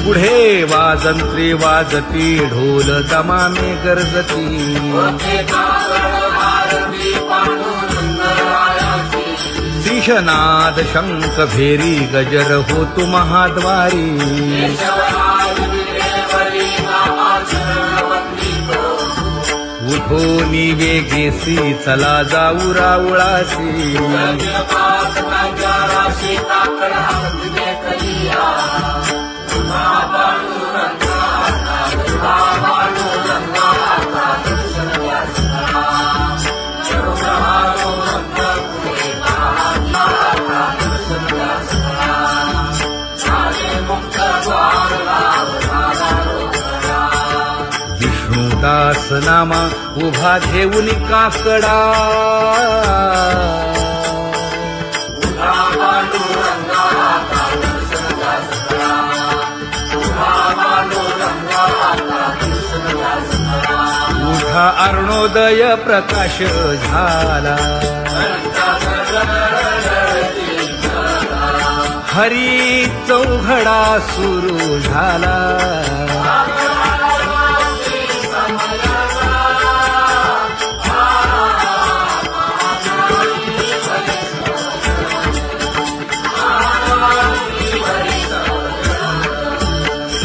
पुढे वाजंत्री वाजती ढोल दमामे गरजती शिशनाद शंख भेरी गजर होतु महाद्वारी उठो वेगेसी चला जाऊ राऊळासी विष्णुदास नामा उभा घेऊन काकडा उठा अरुणोदय प्रकाश झाला हरी चौघडा सुरू झाला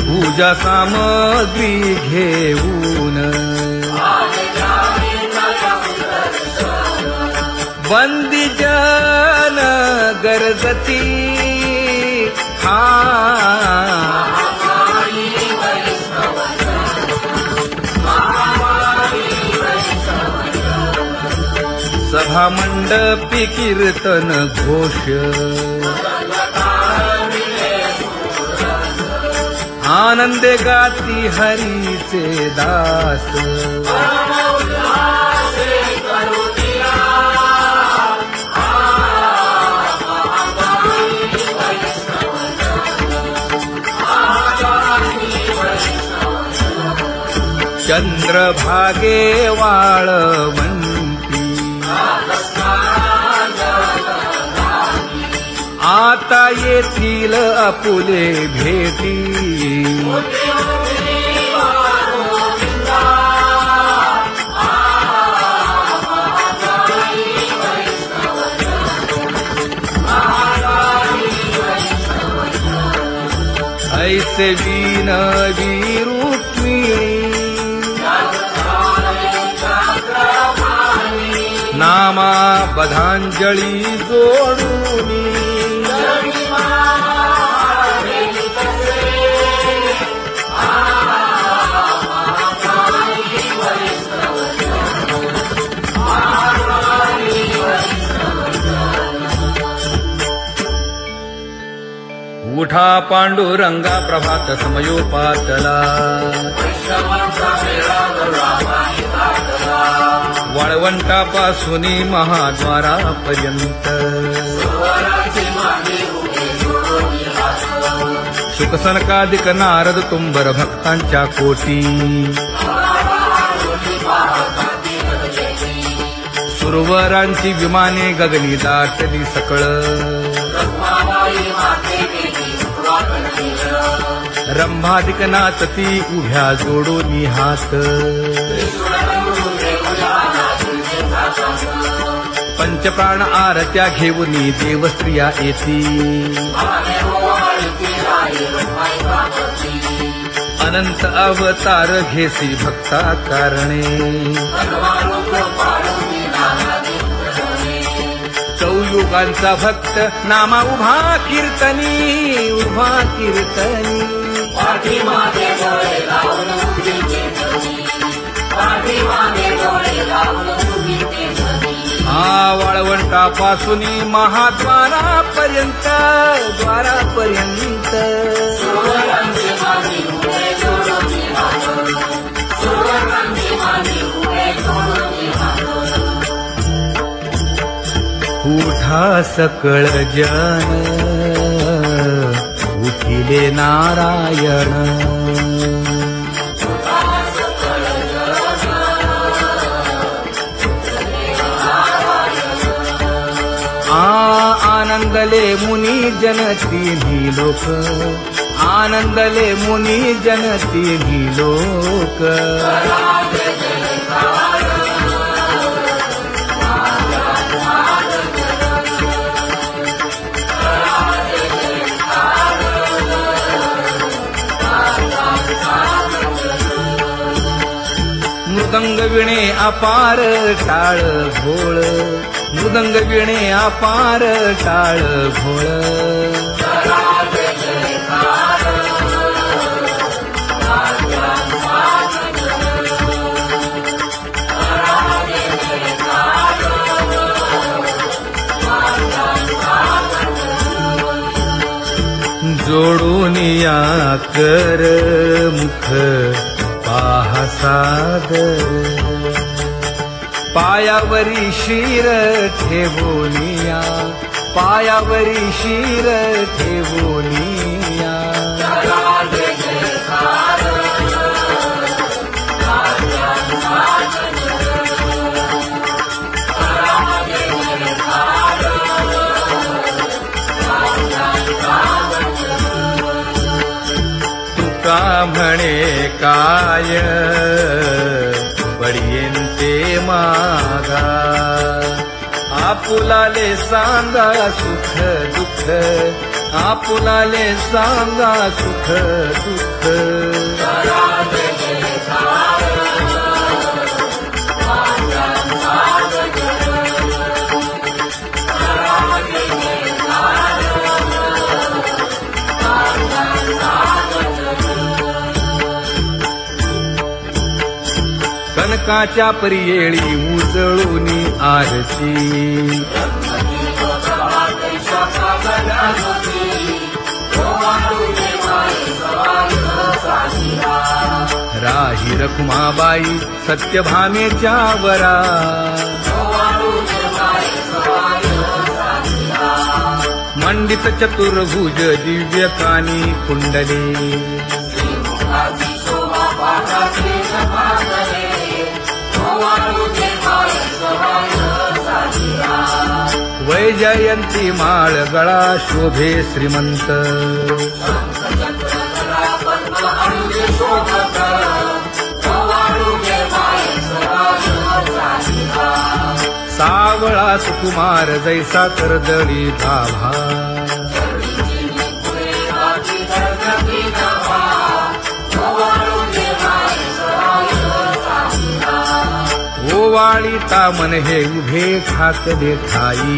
पूजा सामग्री घेऊन वंदी जन गरजती सभा मंडपी कीर्तन घोष आनंदे गाती हरीचे दास चंद्रभागे वाळवंती आता येथील आपुले भेटी ऐसे विनवी रुक्मिणी नामा बधांजळी जोडूनी उठा पांडुरंगा प्रभात समयोपातला वाळवंटापासून महाद्वारापर्यंत शुकसनकादिक नारद तुंबर भक्तांच्या कोटी सुरवरांची विमाने गगनी दाटली सकळ रंभादिक नाचती उभ्या जोडोनी हात पंचप्राण आरत्या घेऊनी देवस्त्रिया येती अनंत अवतार घेसी भक्ता कारणे चौयुगांचा भक्त नामा उभा कीर्तनी वाळवंटापासून महाद्वारापर्यंत उठा सकळ जन उठिले नारायण आ आनंदले मुनी जन तिन्ही लोक, आनंदले मुनी जन तिन्ही लोक. मृदंग विणे अपार टाळ घोळ, मृदंग विणे अपार टाळ घोळ. जोडून या कर मुख पाहा सादर, पायावरी शिर ठेवोनिया, पायावरी शिर ठेवोनिया. तुका म्हणे काय बडियेन ते मागा, आपुलाले सांगा सुख दुःख, आपुलाले सांगा सुख दुःख. कनकाच्या परियेळी उजळूनी आरती, राही रखुमाबाई सत्यभामेच्या वरा, मंडित चतुर्भुज दिव्य कानी कुंडले, वैजयंती माळ गळा शोभे श्रीमंत, सावळा सुकुमार जैसा कर्दळी भाभा, ओवाळी तामन हे उभे ठाकले ठाई,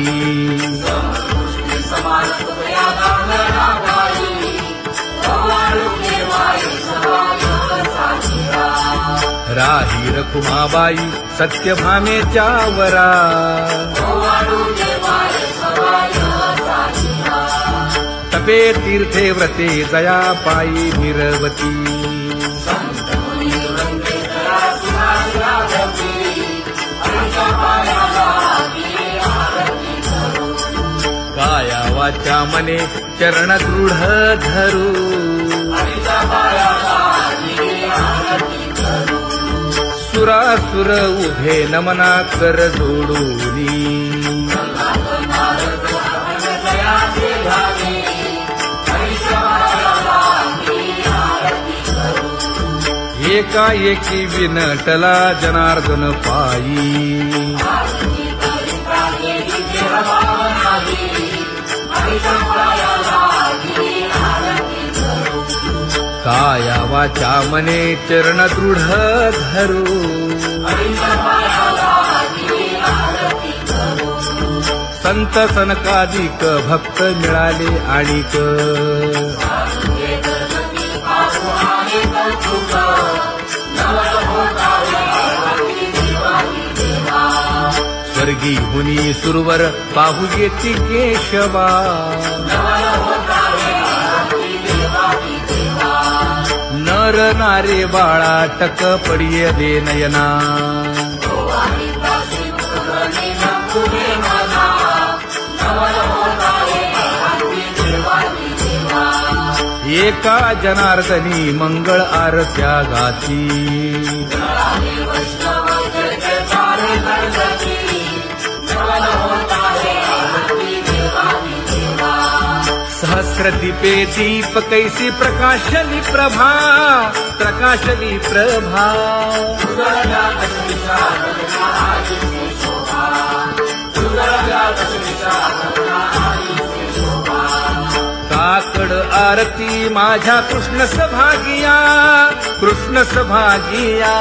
राही रखुमाबाई सत्यभामेच्या वरा, तपे तीर्थे व्रते जया पायी निरवती, काया वाचा मने चरण दृढ धरू, सुरासुर उभे नमना कर जोडूनी, एकाएकी विनटला जनार्दन पायी, काया वाचा मने चरण दृढ धरू, संत सनकादिक भक्त मिळाले आणिक, स्वर्गी हुनी सुरवर पाहू येती केशवा, नर नारे बाळा टक पडिये दे नयना, एका जनार्दनी मंगळ आरत्या गाती, सहस्रदीपे दीप कैसी प्रकाशली प्रभा, प्रकाशली प्रभा. काकड आरती माझ्या कृष्ण सभागिया, कृष्ण सभागिया.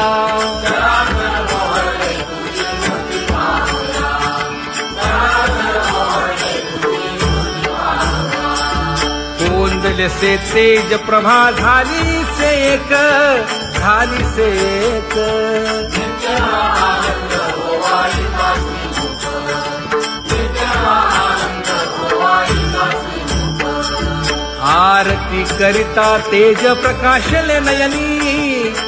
कोंदले से तेज प्रभा झाली से एक, झाली से एक. आरती करिता तेज प्रकाशले नयनी,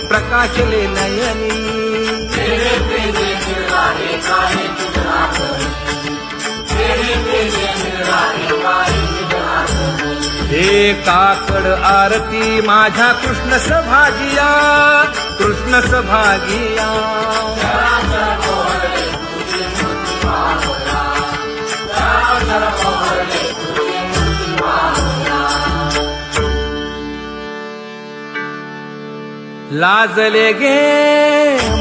प्रकाशले नयनी. हे काकड आरती माझ्या कृष्ण सभागिया, कृष्ण सभागिया. लाजले गे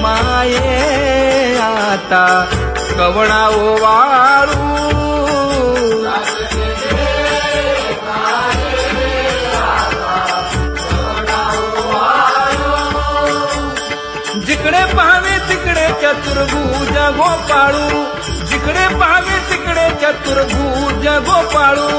माये आता कवणा ओवाळू. जिकडे पाहावे तिकडे चतुर्भुज गोपाळू, जिकडे पाहावे तिकडे चतुर्भुज गोपाळू.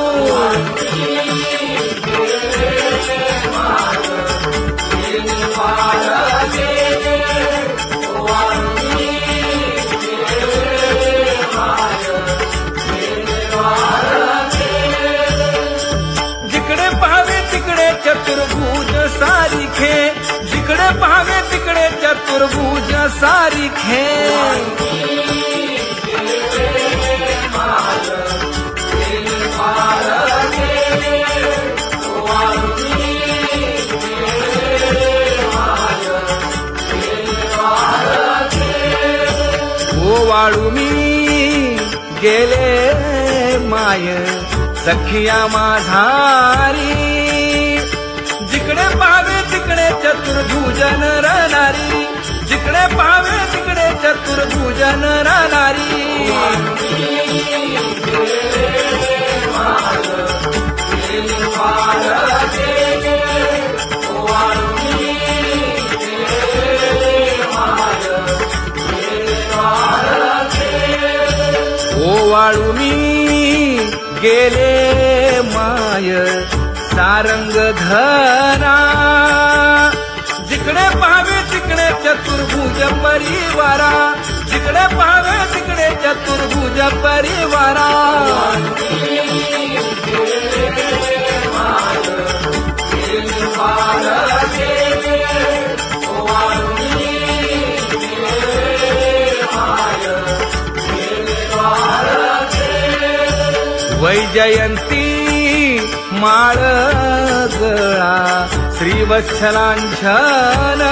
जिकडे पाहावे तिकडे चतुर्भुज सारिखे, जिकडे पाहावे तिकडे चतुर्भुज सारिखे. ओवाळू मी गेले माय सखिया माझारी. जिकडे पाहावे तिकडे चतुर्भुज नरनारी, जिकडे पाहावे तिकडे चतुर्भुज नरनारी. ओवाळू मी गेले माय सारंग धरा. जिकडे पाहावे तिकडे चतुर्भुज परिवारा, जिकडे पाहावे तिकडे चतुर्भुज परिवारा. वैजयंती माळ गळा श्रीवत्सलांछन.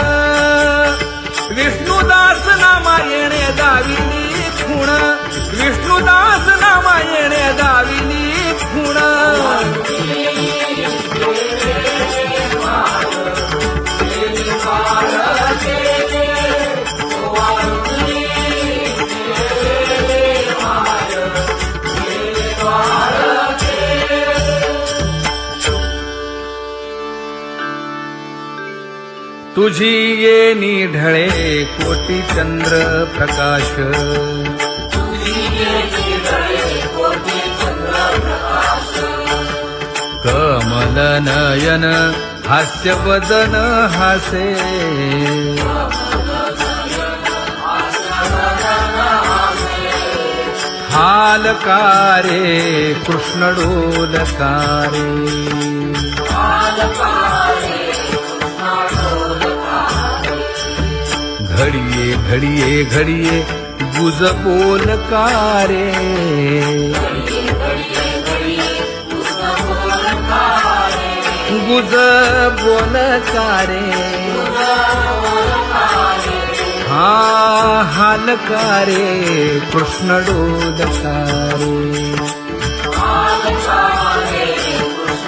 विष्णुदास नामायणे दाविनी खूण, विष्णुदास नामायणे दाविनी खूण. तुझी येणी ढळे कोटी चंद्र प्रकाश. कमल नयन हास्य वदन हासे. हालकारे कृष्ण डोलकारे. घडिये घडिये घडिये गुज बोलकारे. गुज बोलकारे. हा हालकारे कृष्ण डोलकारे.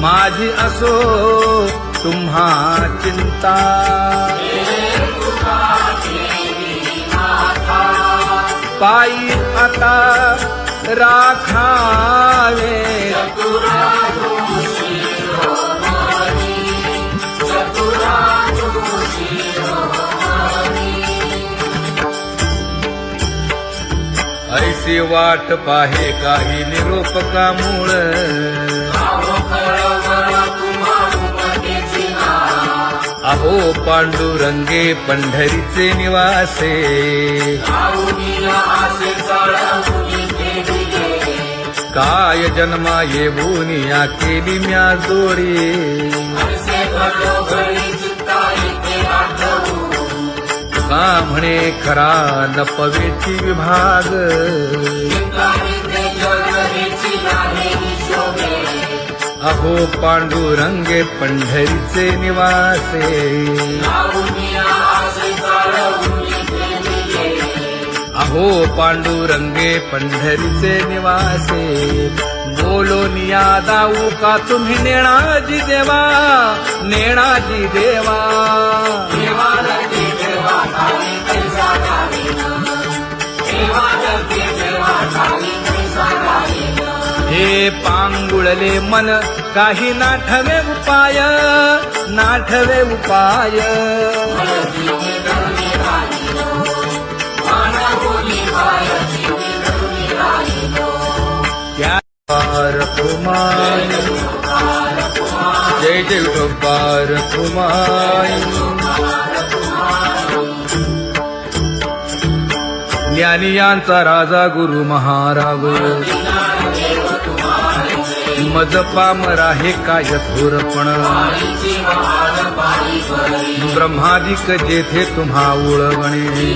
माझी असो तुम्हा चिंता. पायी आता राखावे ऐसी वाट पाहे काही निरोपका मूळ. अहो पांडुरंगे पंढरीचे निवासे. काय जन्मा येऊन या केली म्या जोडी. का म्हणे खरा लपवेची विभाग. अहो पांडुरंगे पंढरीचे निवासे. अहो पांडुरंगे पंढरीचे निवासे. बोलो निया दाऊ का तुम्ही नेणाजी देवा. नेणाजी देवा. हे पांगुळले मन काही नाठवे उपाय. नाठवे उपाय. त्या कुमार जय जय विठोबार कुमार. ज्ञानियांचा राजा गुरु महाराज. मज पामरा हे काय थोरपण. ब्रह्मादिक जेथे तुम्हा उळवणे.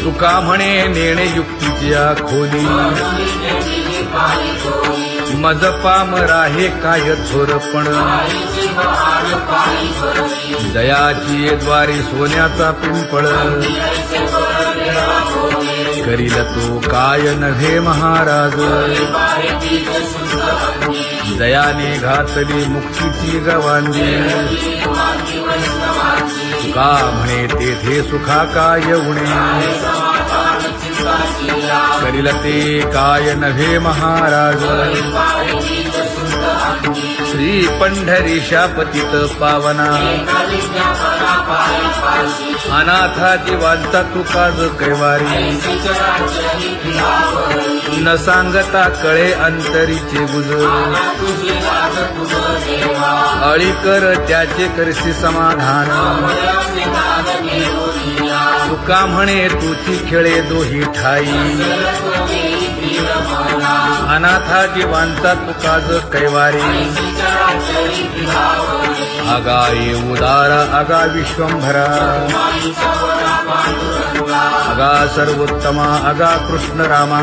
तुका म्हणे नेणे युक्तीच्या खोली. मज पामरा हे काय थोरपण. दयाची द्वारी सोन्याचा पिंपळ. करील तो काय नव्हे महाराज. दयाने घातली मुक्तीची गवांदी. तुका म्हणे तेथे सुखा काय उणे. करील ते काय नव्हे महाराज. श्री पंढरीशा पतित पावना. अनाथा जीवांचा तुका ज कैवारी. न सांगता कळे अंतरीचे गुज. अळी कर त्याचे करशी समाधान. तुका म्हणे तुची खेळे दोही ठाई. अनाथा जीवांचा तुका ज कैवारी. आगा ये उदार आगा विश्वंभरा. आगा सर्वोत्तमा आगा कृष्ण रामा.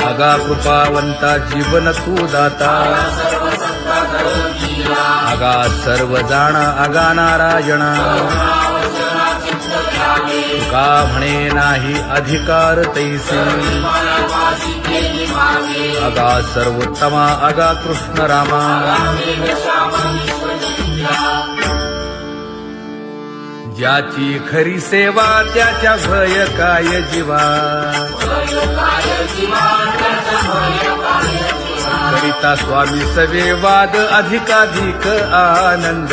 आगा कृपावंता जीवन तू दाता. आगा सर्व जाणा आगा नारायणा. तुका म्हणे नाही अधिकार तैसे. आगा सर्वोत्तमा आगा कृष्ण रामा. ज्याची खरी सेवा त्याच्या भय काय जीवा. करिता स्वामी सवे वाद अधिकाधिक आनंद.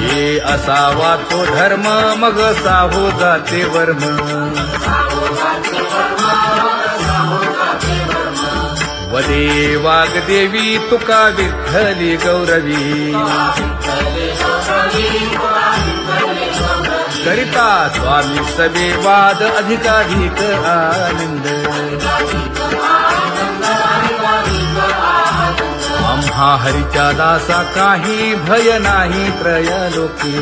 हे असावा तो धर्म मग साहो जाते वर्म. वदे वाग्देवी तुका विठ्ठली गौरवी. करिता स्वामी सवे वाद अधिकाधिक आनंद. आम्हा हरीच्या दासा काही भय नाही त्रयलोकी.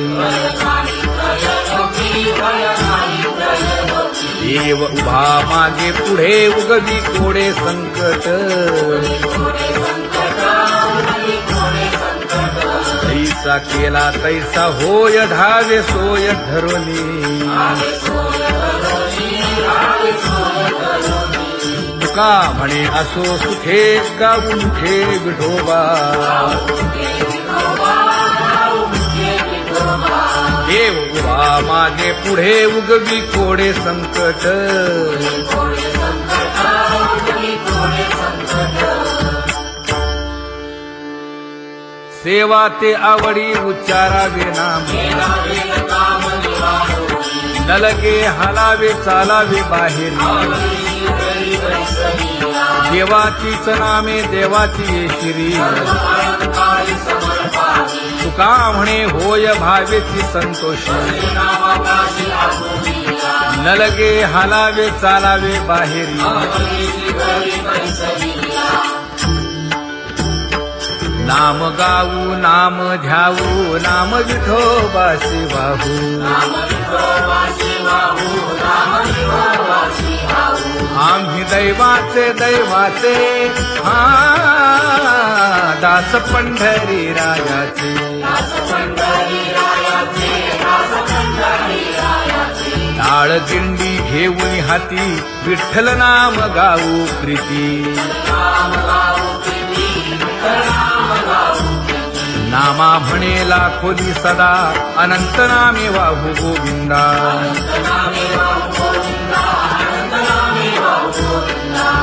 देव उभा मागे पुढे उगवी कोडे संकट. तैसा केला तैसा होय धावे सोय धरोनी. तुका म्हणे असो सुखे गाऊ मुखे विठोबा देव उभा मागे पुढे उगवी कोडे संकट सेवा ते आवडी उच्चारावे नाम न लगे हालावे चालावे बाहेर देवाचीच नामे देवाची येशिरी तुका म्हणे होय भावेची संतोषी न लगे हालावे चालावे बाहेरी नाम गाऊ नाम ध्याऊ नाम विठोबासी वाहू आम्ही दैवाचे दैवाचे हा दास पंढरी रायाचे टाळ दिंडी घेऊन हाती विठ्ठल नाम गाऊ प्रीती नामा म्हणे लाखोली सदा अनंत नामे वाहू गोविंदा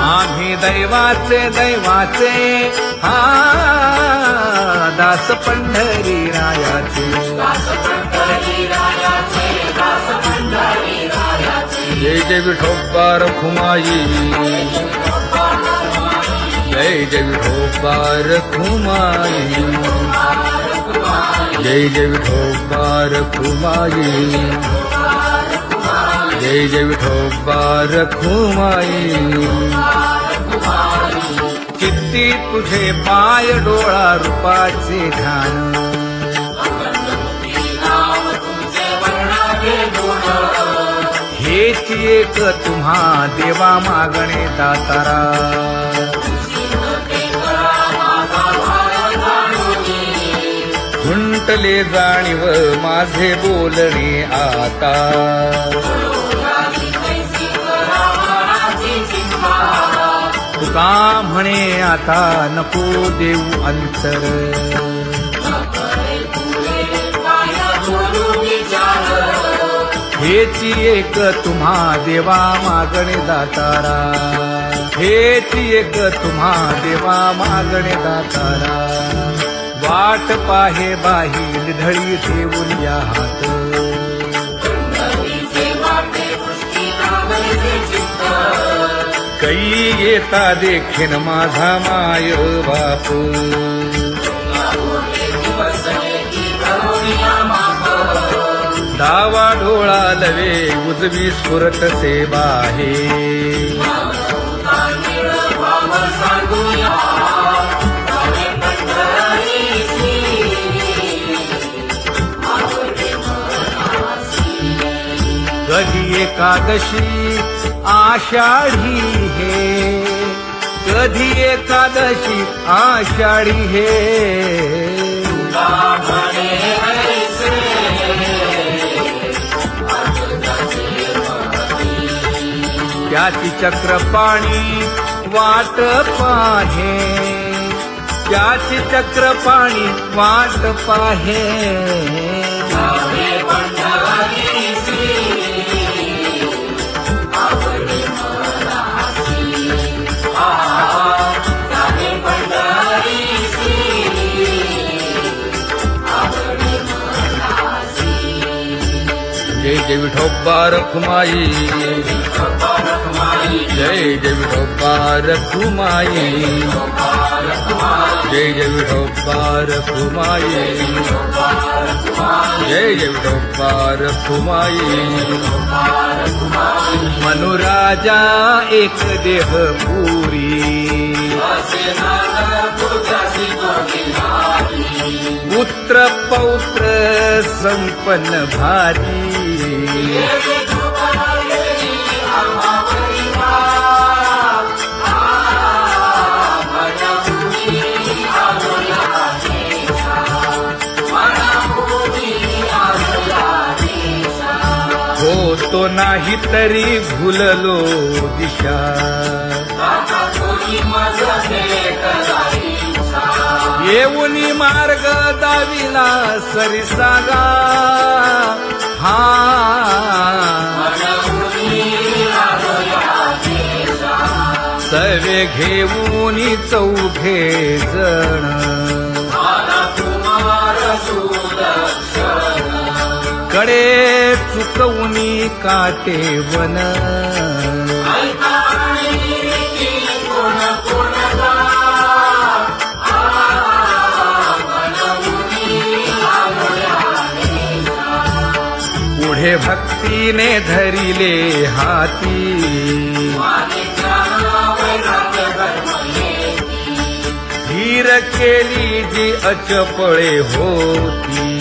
आम्ही दैवाचे दैवाचे हा दास पंढरी रायाचे जय जय विठोबा रखुमाई जय जय विठोबा रखुमाई जय जय विठोबा रखुमाई जय जय विठोबा रखुमाई चित्ती तुझे पाय डोळा रूपाचे ध्यान हेच एक तुम्हा देवा मागणे दातारा खुंटले जाणीव माझे बोलणे आता तुका म्हणे आता नको देऊ अंतर हेची एक तुम्हा देवा मागणे दातारा हेची एक तुम्हा देवा मागणे दातारा वाट पाहे बाही ढळी ठेवून या हात कै येता देखीन माझा माय बाप डावा डोळा लवे उजवी स्फुरत से बाहे कधी एकादशी आषाढी हे कधी एकादशी आषाढी हे त्याची चक्रपाणी वाट पाहे त्याची चक्रपाणी वाट पाहे जय जय विठोबा रखुमाई जय जय विठोबा रखुमाई जय जय विठोबा रखुमाई जय जय विठोबा रखुमाई मनुराजा एक देह पुरी पुत्र पौत्र संपन्न भारी होतो नाही तरी भुललो दिशा येऊनी मार्ग दाविला सरिसागा हा सवे घेऊनी चौघे जण कडे चुकवूनी काटे वन पुढे भक्तीने धरिले हाती धीर केली जी अचपळे होती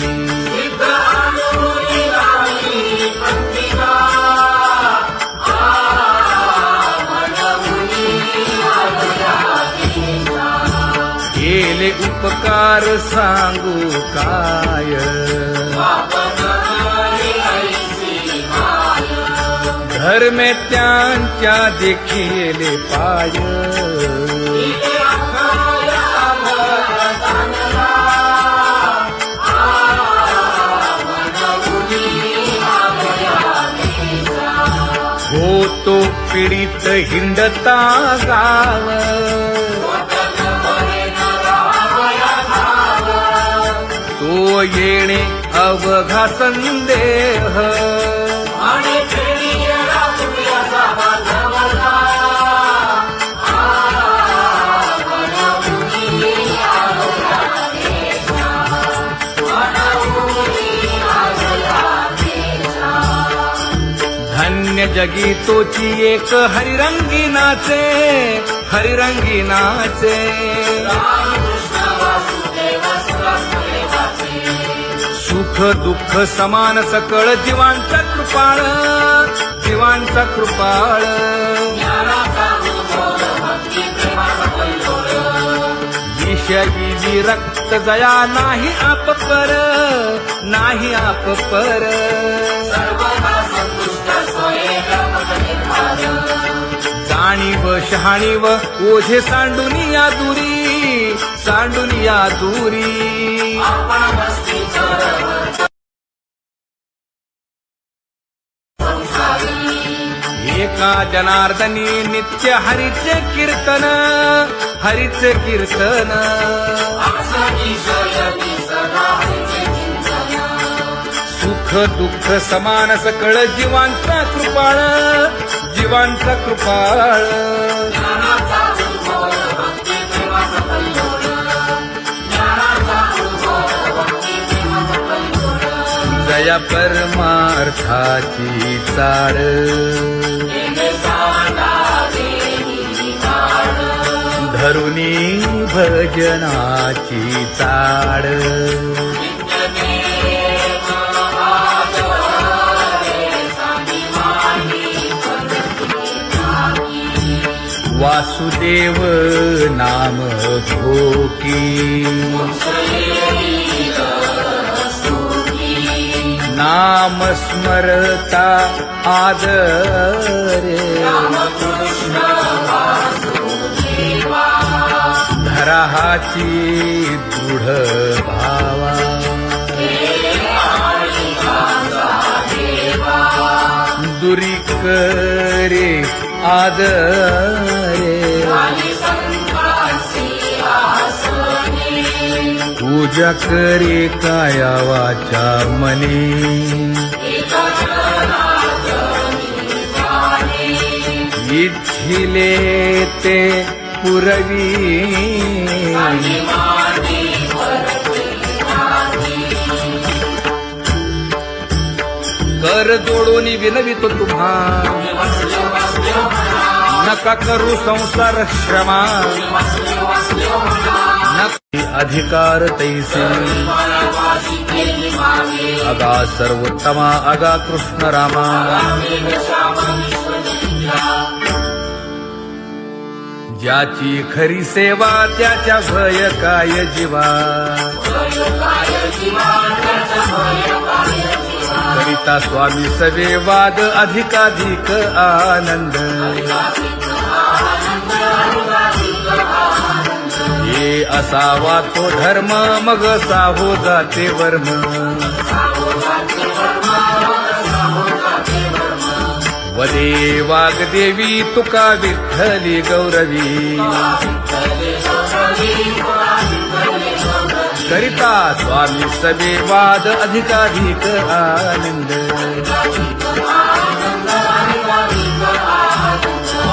केले उपकार सांगू काय धर्मे त्यांच्या देखिले पाय होतो पीडित हिंडता गाव तो येणे अवघा संदेह धन्य जगी तोची एक हरिरंगी नाचे हरिरंगी नाचे सुख दुःख समान सकळ जीवांचा कृपाळ जीवांचा कृपाळ विषयी विरक्त जया नाही आप पर नाही आप पर जाणीव शहाणीव ओझे सांडुनिया दुरी सांडुनिया दुरी एका जनार्दनी नित्य हरीचे कीर्तन हरीचे कीर्तन सुख दुःख समान सकळ जीवांचा कृपाळ जीवांचा कृपाळ जया परमार्थाची चाळ धरुनी भजनाची चाळ वासुदेव नाम घोकी नाम स्मरता आदरे धराहाची दृढ भावा दुरी करे आदरे पूजा करे काया वाचा मनी इच्छिले ते पुरवी कर जोडून विनवितो तुम्हा नका करू संसार श्रमा अधिकार तैसे अगा सर्वोत्तमा अगा कृष्ण रामा ज्याची खरी सेवा त्याच्या भय काय जीवा करिता स्वामी सवे वाद अधिकाधिक आनंद हे असावा तो धर्म मग साहो जाते वर्म वदे वाग्देवी तुका विठ्ठली गौरवी करिता स्वामी सवे वाद अधिकाधिक आनंद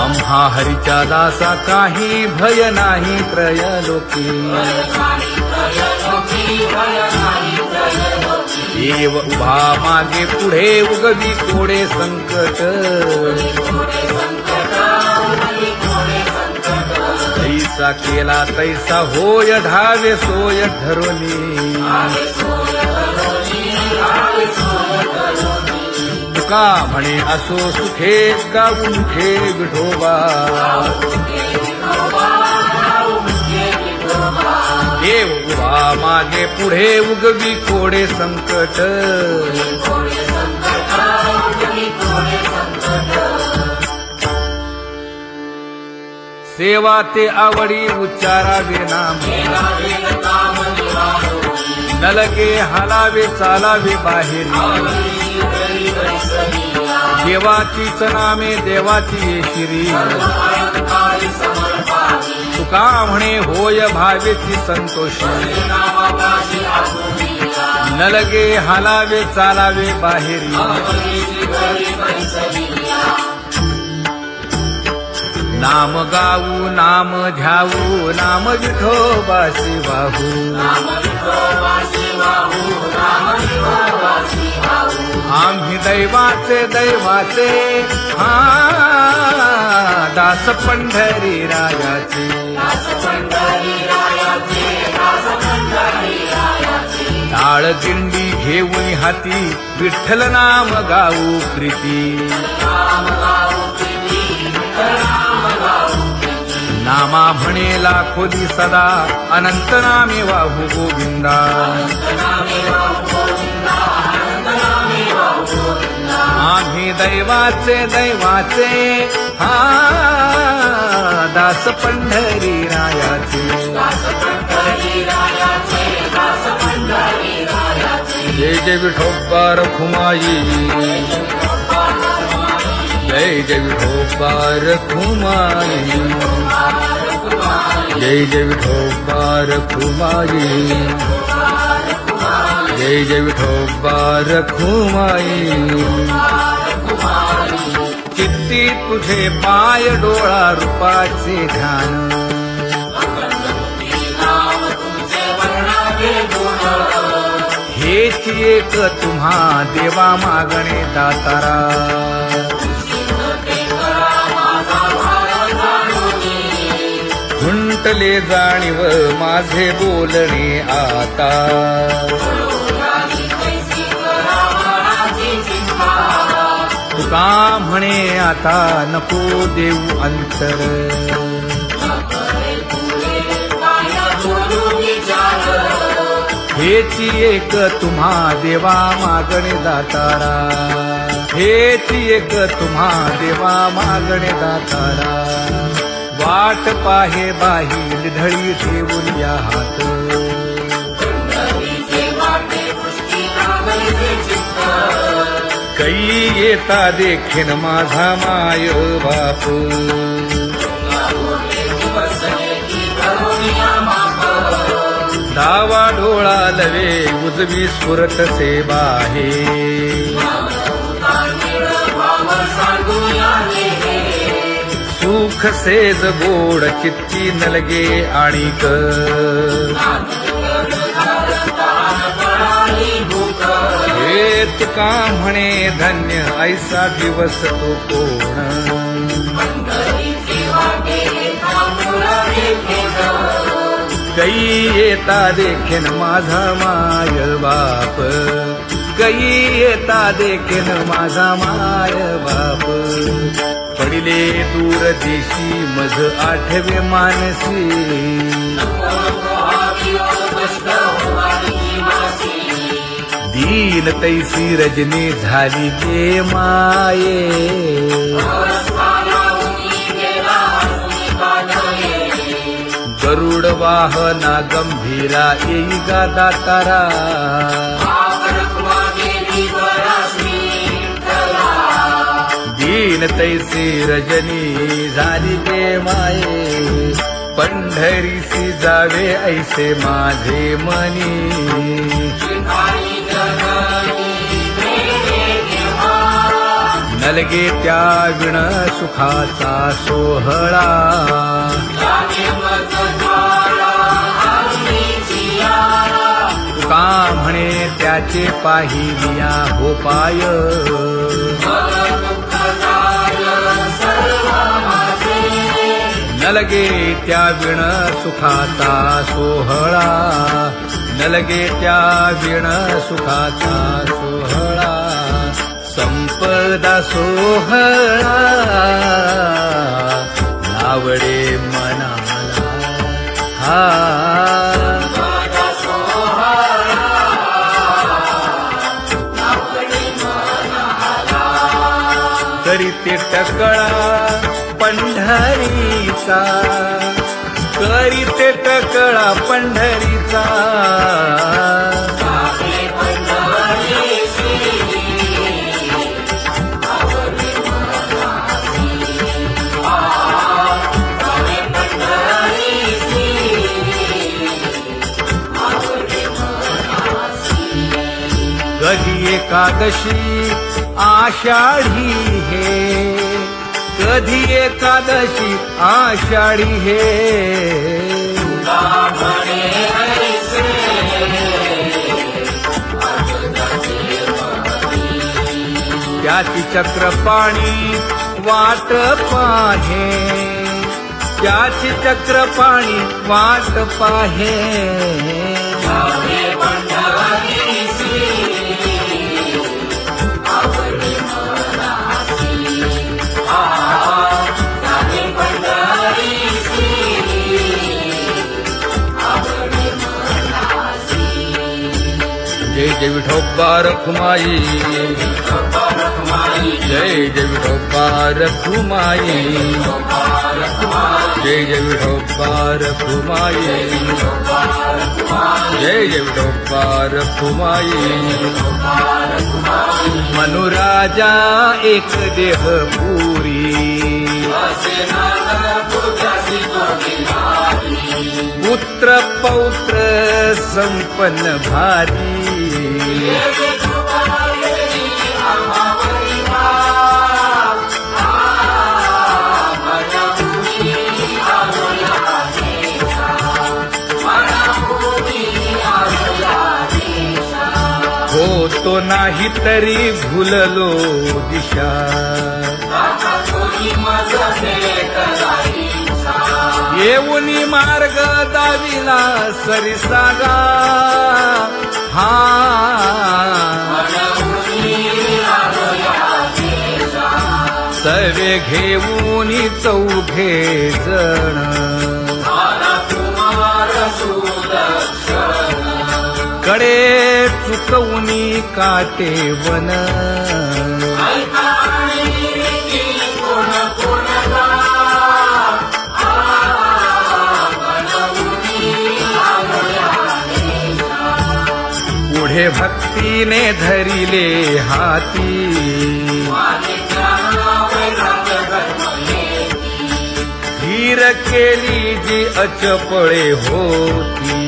आम्हा हरीच्या दासा काही भय नाही त्रयलोकी देव उभा मागे पुढे उगवी कोडे संकट तैसा केला तैसा होय धावे सोय ठरवली तुका म्हणे असो सुखे गाऊ मुखे विठोबा देव उभा मागे पुढे उगवी कोडे संकट सेवा ते आवडी उच्चारावे नाम नलगे हालावे चालावे बाहेरी देवाचीच नामे देवाची येशिरी तुका म्हणे होय भावेची संतोषी नलगे हालावे चालावे बाहेरी नाम गाऊ नाम ध्याऊ नाम विठोबासी वाहू आम्ही दैवाचे दैवाचे हा दास पंढरी रायाचे टाळ दिंडी घेऊन हाती विठ्ठल नाम गाऊ प्रीती नामा म्हणे लाखोदी सदा अनंत नामे वाहू गोविंदा आम्ही दैवाचे दैवाचे हा दास पंढरी रायाचे जय जय विठोबा रखुमाई जय जय विठोबा रखुमाई जय जय विठोबा रखुमाई जय जय विठोबा रखुमाई किती तुझे पाय डोळा रूपाचे ध्यान हेच एक तुम्हा देवा मागणे दातारा खुंटले जाणीव माझे बोलणे आता तुका म्हणे आता नको देऊ अंतर हेची एक तुम्हा देवा मागणे दातारा हेची एक तुम्हा देवा मागणे दातारा वाट पाहे बाही ढळी ठेवून या हात कै येता देखीन माझा माय बाप डावा डोळा लवे उजवी स्फुरत से बाहे सुख सेज गोड चित्ती नलगे आणिक हे तुका म्हणे धन्य ऐसा दिवस तो कोण कै येता देखीन माझा माय बाप कै येता देखीन माझा माय बाप पडिले दूर देशी मज आठवे मानसी दीन तैसी रजनी झाली जे माये गरुड वाहना गंभीरा येई गा दातारा दीन तैसी रजनी झाली जे माये पंढरीसी जावे ऐसे माझे मनी नलगे त्या विण सुखाचा सोहळा तुका म्हणे त्याचे पाहिलिया हो पाय नलगे त्या विण सुखाचा सोहळा नलगे त्या विण सुखाचा सोहळा संपदा सोहळा लावडे मनाला हा करीते टकळा पंढरीचा करीते टकळा पंढरीचा कधी एकादशी आषाढी हे कधी एकादशी आषाढी हे त्याची चक्रपाणी वाट पाहे त्याची चक्रपाणी वाट पाहे जय जय विठोबा रखुमाई जय जय विठोबा रखुमाई जय जय विठोबा रखुमाई जय जय विठोबा रखुमाई मनुराजा एक देह पुरी पुत्र पौत्र संपन्न भारी होतो नाही तरी भुललो दिशा येऊनी मार्ग दाविला सरिसागा हा सर्वे घेऊनी चौघे जण कडे चुकवूनी काटे वन पुढे भक्तीने धरिले हाती धीर केली जी अचपळे होती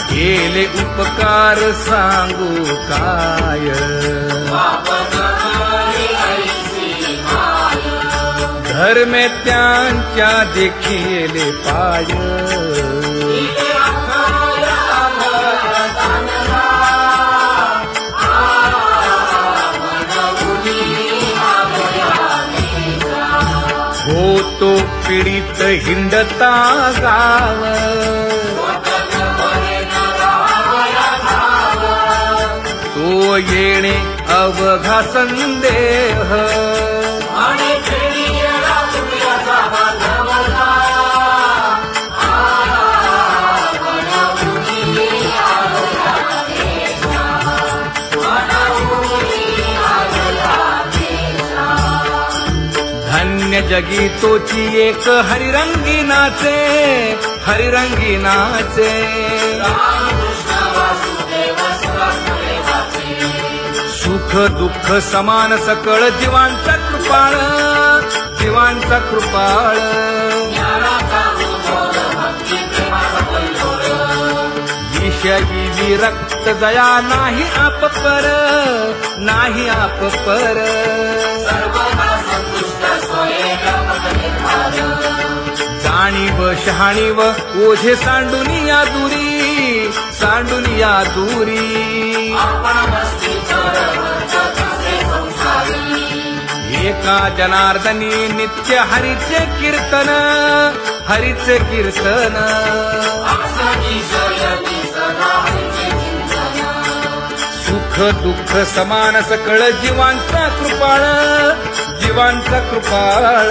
केले उपकार सांगू काय धर्मे त्यांच्या देखिले पाय होतो पीडित हिंडता गाव तो येणे अवघा संदेह शून्य जगी तोची एक हरिरंगी नाचे, हरिरंगी नाचे. सुख दुःख समान सकळ जीवांचा कृपाळ, जीवांचा कृपाळ. विषयी विरक्त दया नाही आप पर, नाही आप पर. जाणीव शहाणीव ओझे सांडुनिया दुरी, सांडुनिया दुरी. एका जनार्दनी नित्य हरीचे कीर्तन, हरीचे कीर्तन. सुख दुःख समान सकळ जीवांचा कृपाळ, जीवांचा कृपाळ.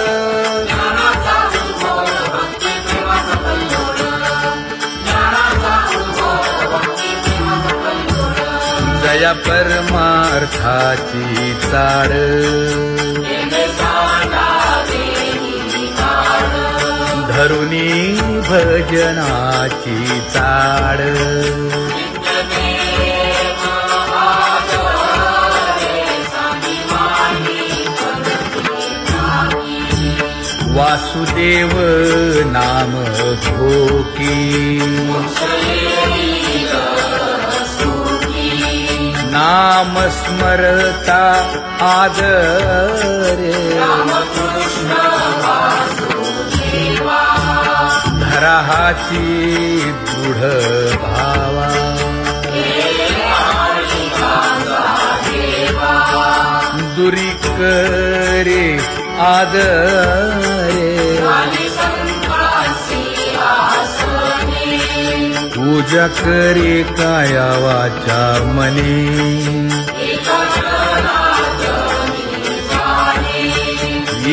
जया परमार्थाची चाड, धरुनी भजनाची चाड. वासुदेव नाम घोकी, नाम स्मरता आदरे. धराहाची दृढ भावा, दुरी करे आदरे. पूजा करे काया वाचा मने,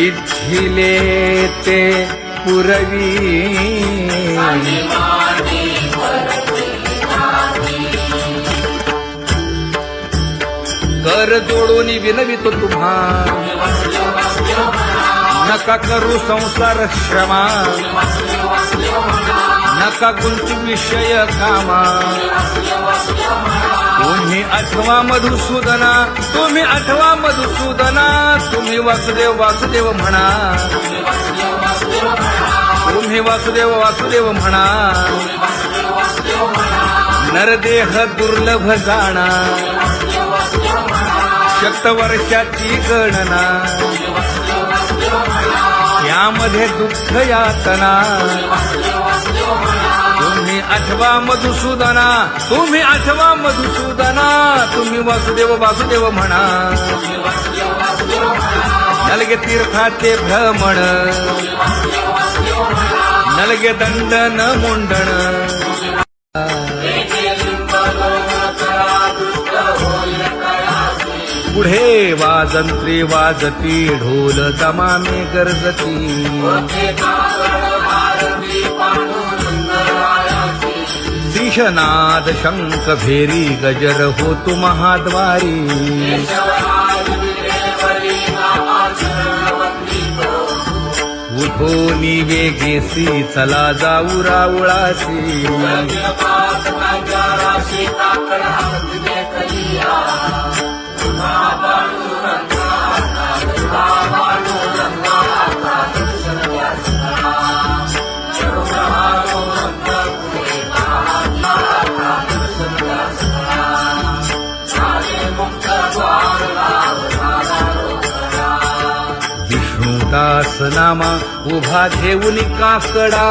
इच्छिले ते पुरवी. कर जोडून विनवितो तुम्हा, नका करू संसार श्रमा. नका गुंतू विषय कामा. तुम्ही आठवा मधुसूदना, तुम्ही आठवा मधुसूदना. तुम्ही वासुदेव वासुदेव म्हणा, तुम्ही वासुदेव वासुदेव म्हणा. नरदेह दुर्लभ जाणा, शतवर्षाची गणना. यामध्ये दुःख यातना. तुम्ही आठवा मधुसूदना, तुम्ही आठवा मधुसूदना. तुम्ही वासुदेव वासुदेव म्हणा. नलगे तीर्थाचे भ्रमण, नलगे दंडन मुंडण. पुढे वाजंत्री वाजती, ढोल दमामे गरजती. शिशनाद शंख भेरी गजर होतु महाद्वारी. उठोनी वेगेसी चला जाऊ राऊळासी. विष्णुदास नामा उभा घेऊन काकडा.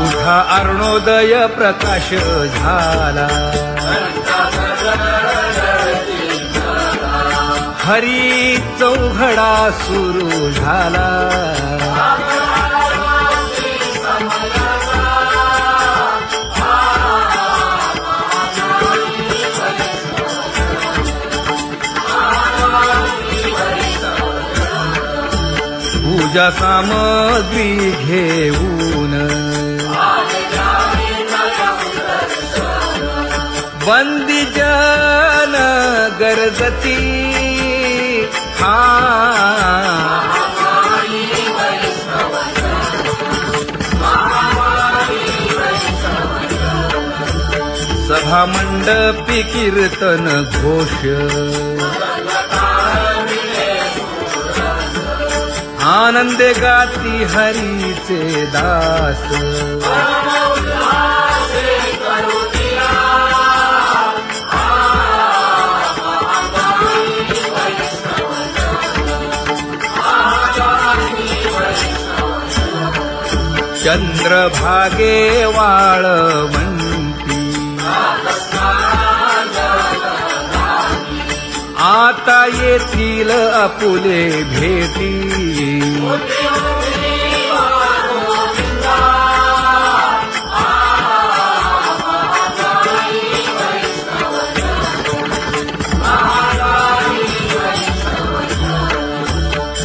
उठा अरुणोदय प्रकाश झाला. हरी चौघडा सुरू झाला. पूजा सामग्री घेऊन बंदी जन गरजती सभा मंडपी कीर्तन घोष आनंदे गाती हरीचे दास चंद्रभागे वाळवंटी आता येथील आपुले भेटी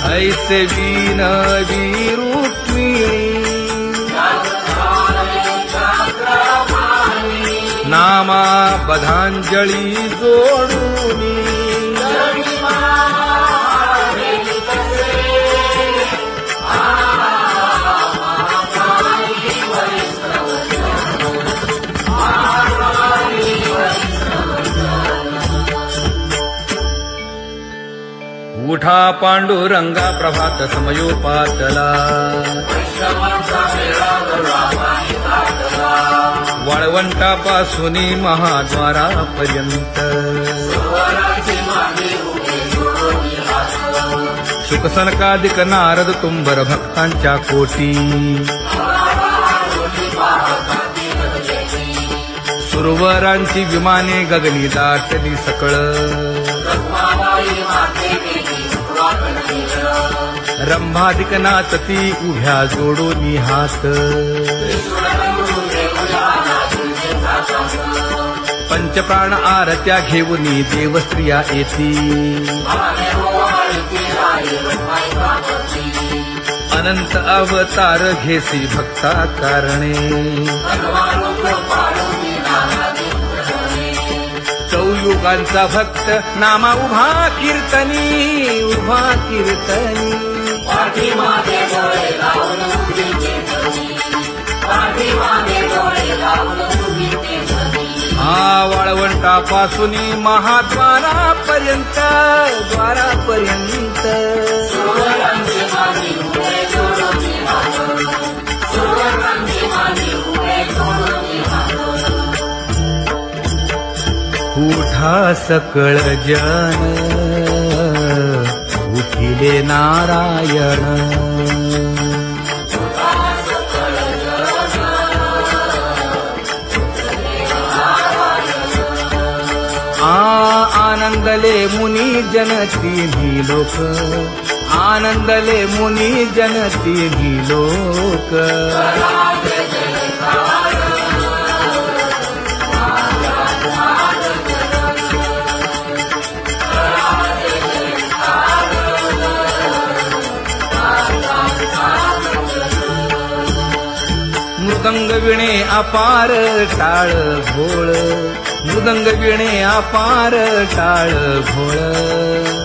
ऐसे विनवी रुक्मिणी नामा बधांजळी जोडूनी उठा पांडुरंगा प्रभात समयोपातला वाळवंटापासून महाद्वारापर्यंत शुकसनकादिक नारद तुंबर भक्तांच्या कोटी सुरवरांची विमाने गगनी दाटली सकळ रंभादिक नाचती उभ्या जोडोनी हात पंचप्राण आरत्या घेऊनी देवस्त्रिया येती अनंत अवतार घेसी भक्ता कारणे चौयुगांचा भक्त नामा उभा कीर्तनी वाळवंटापासून महाद्वारापर्यंत उठा सकळ जन उठिले नारायण आनंदले मुनी जन तिन्ही लोक आनंदले मुनी जन तिन्ही लोक मृदंग विणे अपार टाळ घोळ मृदंग विणे अपार टाळ घोळ